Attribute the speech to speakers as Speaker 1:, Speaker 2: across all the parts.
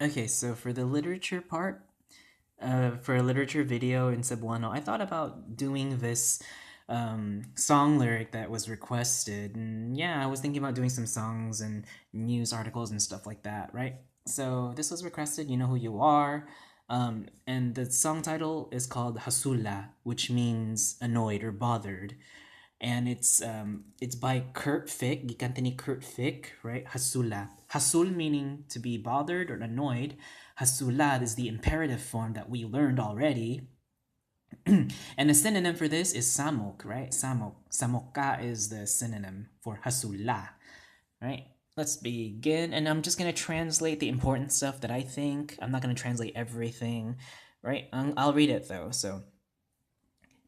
Speaker 1: Okay, so for the literature part, for a literature video in Cebuano, I thought about doing this song lyric that was requested. And yeah, I was thinking about doing some songs and news articles and stuff like that, right? So this was requested, You Know Who You Are. And the song title is called Hasula, which means annoyed or bothered. And it's by Kurt Fick, gikante ni Kurt Fick, right? Hasula. Hasul meaning to be bothered or annoyed. Hasula is the imperative form that we learned already. And the synonym for this is samok, right? Samok. Samoka is the synonym for hasula, right? Let's begin. And I'm just going to translate the important stuff that I think. I'm not going to translate everything, right? I'll read it though. So,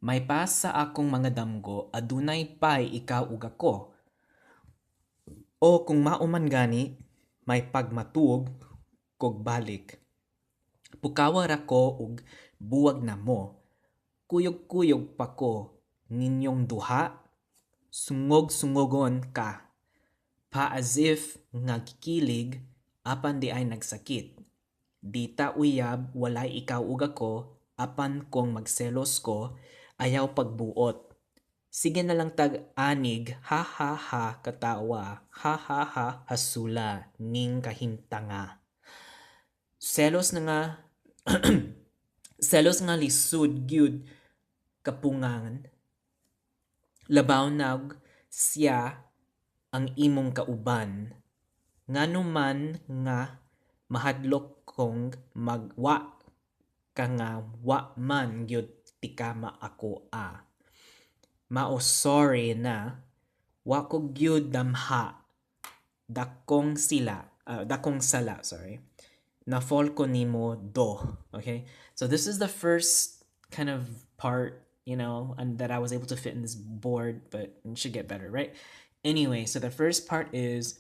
Speaker 1: may pas sa akong mga damgo, adunay pay ikaw ug ako. O kung mauman gani, may pagmatuog kog balik. Pukawa ra ko ug buwag na mo. Kuyog-kuyog pa ko ninyong duha. Sungog-sungogon ka. Pa as if nga kikilig apan di ay nagsakit. Dita uyab walay ikaw ug ako apan kung magselos ko ayaw pagbuot. Sige na lang tag-anig, ha ha ha, katawa, ha ha ha, hasula, ning kahimtanga. Selos na nga, selos nga lisud gyud kapungan, labaw nag siya ang imong kauban. Nganuman nga mahadlok kong magwa ka nga wa man gyud tikama ako a. Mao sorry na wa ko gyud damha dakong sala, sorry. Na fall ko nimo do. Okay? So this is the first kind of part, and that I was able to fit in this board, but it should get better, right? Anyway, so the first part is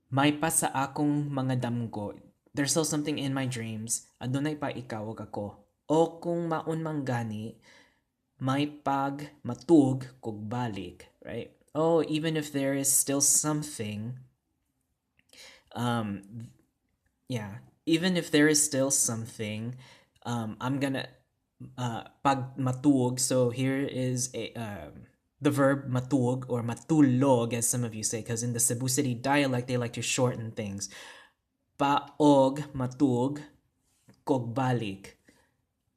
Speaker 1: may pa sa akong mga damgo. There's still something in my dreams. Adunay pa ikaw ug ako. O kung maun man gani, may pag matug kog balik, right? Oh, even if there is still something, yeah, even if there is still something, I'm gonna pag matug. So here is the verb matug or matulog, as some of you say, because in the Cebu City dialect they like to shorten things. Paog matug kog balik.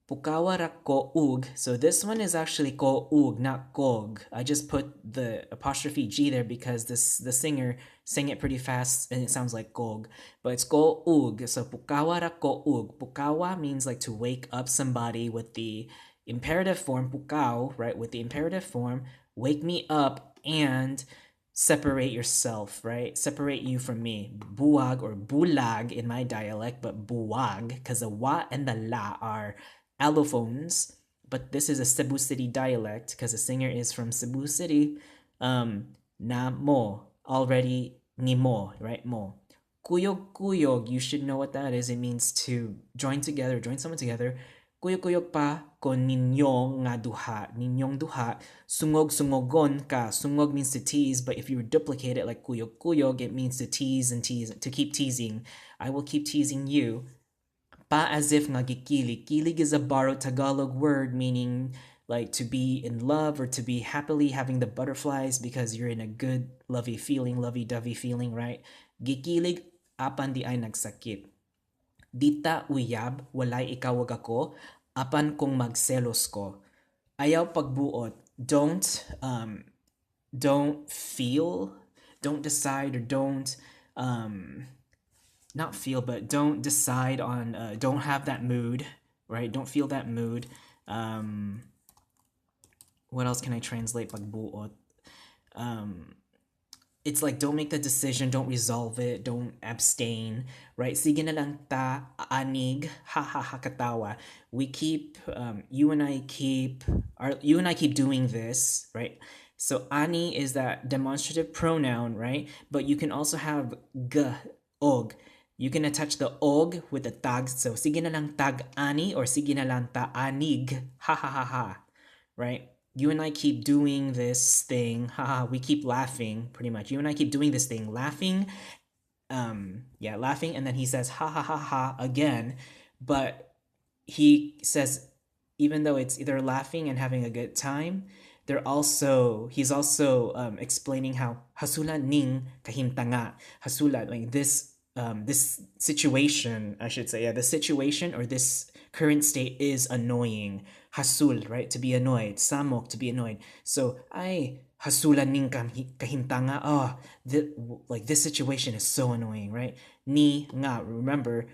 Speaker 1: Pukawa ra koug. So this one is actually koug, not kog. I just put the apostrophe G there because the singer sang it pretty fast and it sounds like kog. But it's koug. So pukawa ra koug. Pukawa means like to wake up somebody with the imperative form pukaw, right? With the imperative form, wake me up and separate yourself, right? Separate you from me. Buwag or bulag in my dialect, but buwag because the wa and the la are allophones, but this is a Cebu City dialect because the singer is from Cebu City. Na mo, already ni mo, right? Mo. Kuyog kuyog, you should know what that is. It means to join together, join someone together. Kuyog kuyog pa kon ninyo nga duha. Ninyong duha. Sungog sungogon ka. Sungog means to tease, but if you duplicate it like kuyog kuyog, it means to tease and tease, to keep teasing. I will keep teasing you. Pa as if nga gikilig. Kilig is a borrowed Tagalog word meaning like to be in love or to be happily having the butterflies because you're in a good lovey-dovey feeling, right? Gikilig apan di ay nagsakit. Dita uyab, walay ikaw ug ako, apan kung magselos ko. Ayaw pagbuot. Don't feel, don't decide, or don't not feel, but don't decide on, don't have that mood, right? Don't feel that mood. What else can I translate pagbuot? It's like don't make the decision, don't resolve it, don't abstain, right? Sige na lang ta anig, ha ha ha katawa. We keep, you and I keep doing this, right? So ani is that demonstrative pronoun, right? But you can also have g, og. You can attach the og with the tag. So sige na lang tag ani or sige na lang ta anig, ha ha ha ha, right? You and I keep doing this thing, haha, we keep laughing, pretty much. You and I keep doing this thing, laughing yeah, laughing, and then he says ha ha ha ha again, but he says, even though it's either laughing and having a good time, he's also explaining how hasula ning kahimtanga. Hasula, like this situation, I should say, yeah, the situation or this current state is annoying. Hasul, right, to be annoyed. Samok, to be annoyed. So I hasula ning kahimtanga. Oh, like this situation is so annoying, right? Ni nga, remember,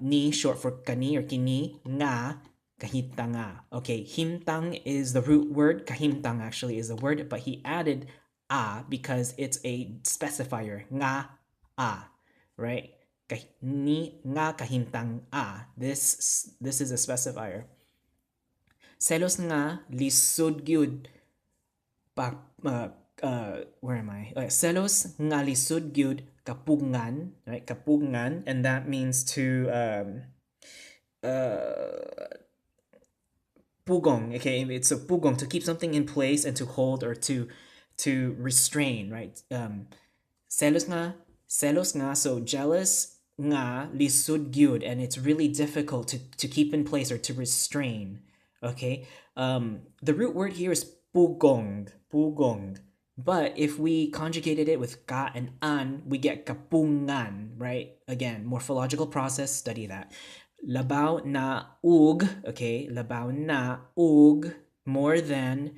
Speaker 1: ni short for kani or kini, nga kahimtanga. Okay, himtang is the root word. Kahimtang actually is the word, but he added a because it's a specifier. Nga a, right? Ni nga kahimtang a. This is a specifier. Selos nga lisod gyud pa where am I? Selos nga lisod gyud kapugngan, right? Kapugngan, and that means to pugong. Okay, it's a pugong, to keep something in place and to hold or to restrain, right? Selos nga, so jealous nga lisud gyud, and it's really difficult to keep in place or to restrain. Okay, the root word here is pugong, but if we conjugated it with ka and an, we get kapungan, right? Again, morphological process, study that. Labaw na ug, okay, labaw na ug, more than,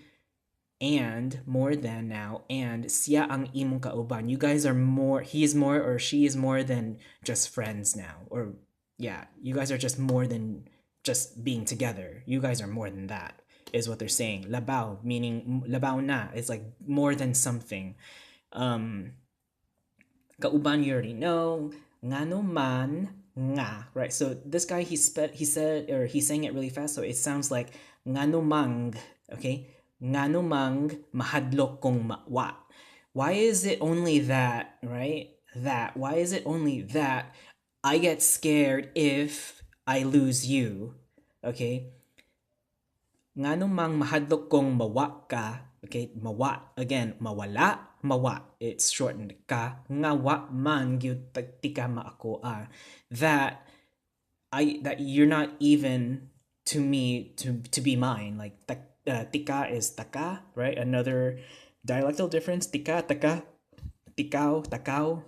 Speaker 1: and more than now, and siya ang imong kauban. You guys are more, he is more or she is more than just friends now. Or yeah, you guys are just more than just being together. You guys are more than that, is what they're saying. Labaw, meaning labaw na, is like more than something. Kauban, you already know. Ngano man nga, right? So this guy, he said, or he's saying it really fast, so it sounds like ngano mang, okay? Ngano mang mahadlok kong wa. Why is it only that, right? That. Why is it only that I get scared if I lose you? Okay? Ngano mang mahadlok kong mawa ka. Okay, mawa. Again, mawala, mawa. It's shortened ka. Nga wa man gyud tika maako a. That you're not even to me to be mine. Like tika is taka, right? Another dialectal difference. Tika, taka, tikao, takao.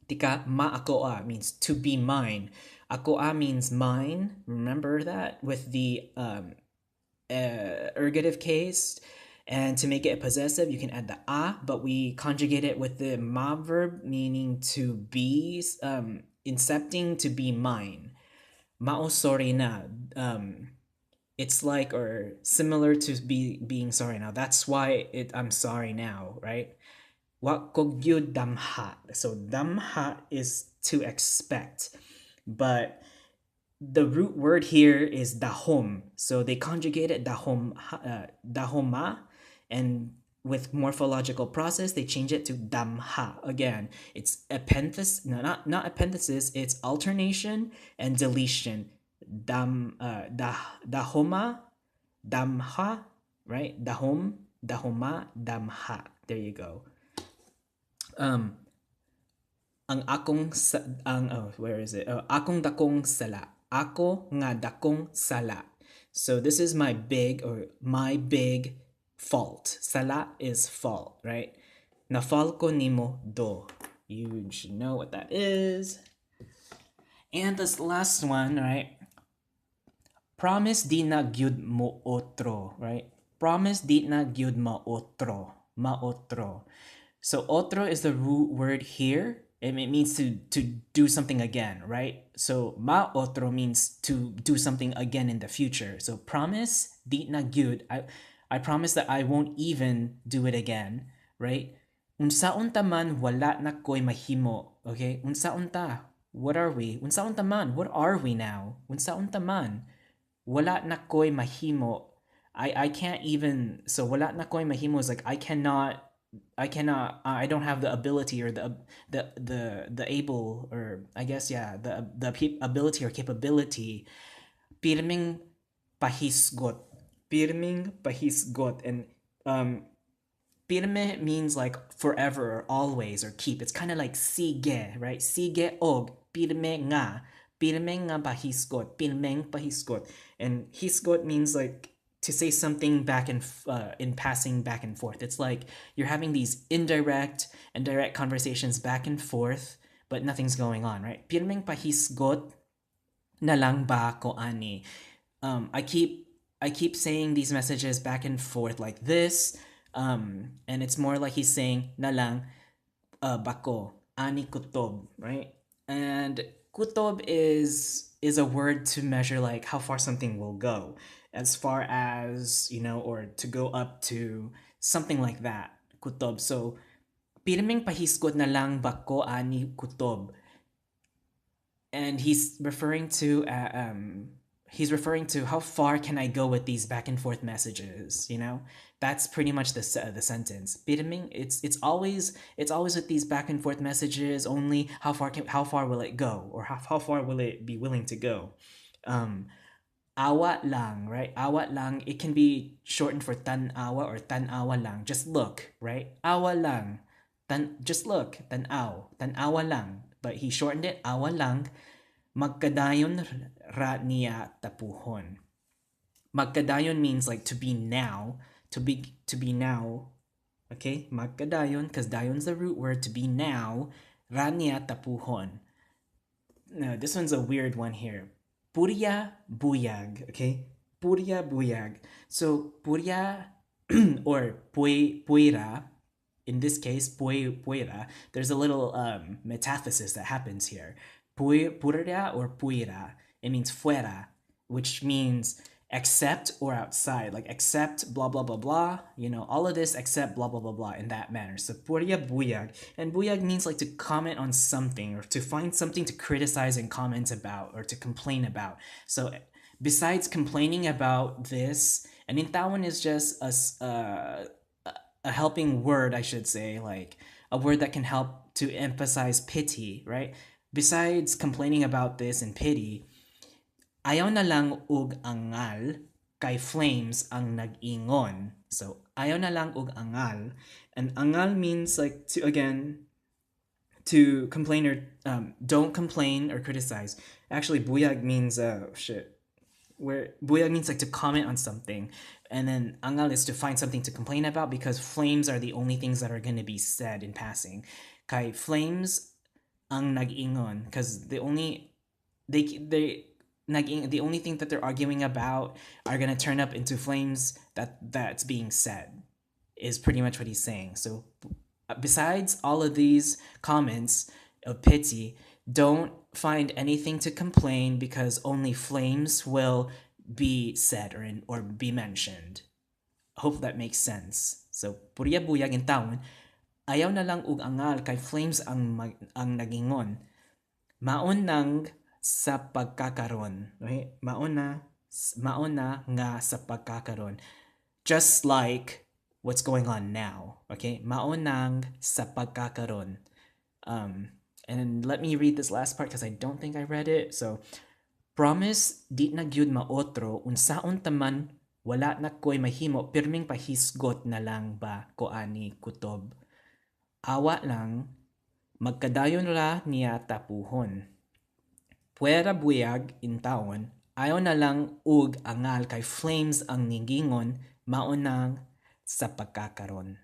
Speaker 1: Tika ma ako a means to be mine. Ako a means mine. Remember that with the ergative case. And to make it possessive, you can add the a, but we conjugate it with the ma verb, meaning to be, incepting, to be mine. Mao sorry na. It's like or similar to being sorry now. That's why I'm sorry now, right? Wa ko gyud damha. So damha is to expect, but the root word here is dahom. So they conjugated dahoma, and with morphological process, they change it to damha. Again, it's epenthesis, no, not epenthesis, it's alternation and deletion. Dahoma, damha, right? Dahom, dahoma, damha. There you go. Ang akong where is it? Akong dakong sala. Ako nga dakong sala. So this is my big fault. Sala is fault, right? Nafal ko nimo do. You should know what that is. And this last one, right? Promise di na gyud mo otro, right? Promise di na gyud ma otro. So otro is the root word here. It means to do something again, right? So ma otro means to do something again in the future. So promise di na gyud. I promise that I won't even do it again, right? Unsaon ta man wala na koy mahimo. Okay? Unsaon ta? What are we? Unsaon ta man? What are we now? Unsaon ta man? Wala na koy mahimo. I can't even, so wala na koy mahimo is like I don't have the ability or the able, or I guess yeah, the ability or capability. Pirming pahisgot, and Pirme means like forever or always or keep. It's kind of like sige, right? Sige og pirme nga. Pirme nga pahiskot. Pirmeng pahiskot. And hiskot means like to say something back and in passing back and forth. It's like you're having these indirect and direct conversations back and forth, but nothing's going on, right? Pirmeng pahisgot na lang ba ko ani. I keep saying these messages back and forth like this, and it's more like he's saying na lang bako ani kutob, right? And kutob is a word to measure like how far something will go, as far as or to go up to something like that. Kutob. So pirming pahiskot na lang bako ani kutob, and he's referring to how far can I go with these back and forth messages. That's pretty much the sentence. Pirming, it's always with these back and forth messages. Only how far will it go, or how far will it be willing to go. Awa lang, right? Awa lang, it can be shortened for tan awa or tan awa lang. Just look, right? Awa lang. Just look. Tan awa lang. But he shortened it, awa lang. Magkadayon ra niya tapuhon. Magkadayon means like to be now. To be now. Okay? Magkadayon, because dayon's the root word, to be now. Ra niya tapuhon. Now, this one's a weird one here. Purya buyag. Okay? Purya buyag. So, purya or puira, in this case, puira, there's a little metathesis that happens here. Purya or puira, it means fuera, which means except or outside, like except blah blah blah blah, all of this except blah blah blah blah, in that manner. So purya buyag, and buyag means like to comment on something or to find something to criticize and comment about or to complain about. So besides complaining about this, and intawan is just a helping word, I should say, like a word that can help to emphasize pity, right? Besides complaining about this and pity, ayaw na lang ug angal, kay flames ang nag-ingon. So, ayaw na lang ug angal. And angal means like to complain or don't complain or criticize. Actually, buyag means where buyag means like to comment on something, and then angal is to find something to complain about, because flames are the only things that are going to be said in passing. Kay flames ang nag-ingon, because the only thing that they're arguing about are going to turn up into flames that's being said, is pretty much what he's saying. So besides all of these comments of pity, don't find anything to complain, because only flames will be said or be mentioned. Hope that makes sense. So purya buyag in taon, ayaw na lang ug angal, kay flames ang nagingon. Maon nang sa pagkakaron. Okay? Maon na nga sa pagkakaron. Just like what's going on now. Okay? Maon nang sa pagkakaron. And let me read this last part because I don't think I read it. So, promise di na gyud maotro unsaon taman wala na koy mahimo pirming pahisgot na lang ba ko ani kutob. Awa lang, magkadayon ra niya tapuhon. Puwera buyag in taon, ayaw na lang ug angal, kay flames ang nigingon, maunang sa pagkakaron.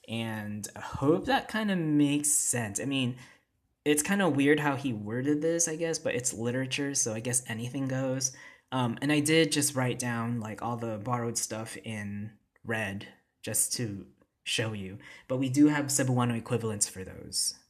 Speaker 1: And I hope that kind of makes sense. I mean, it's kind of weird how he worded this, I guess, but it's literature, so I guess anything goes. And I did just write down like all the borrowed stuff in red just to show you, but we do have Cebuano equivalents for those.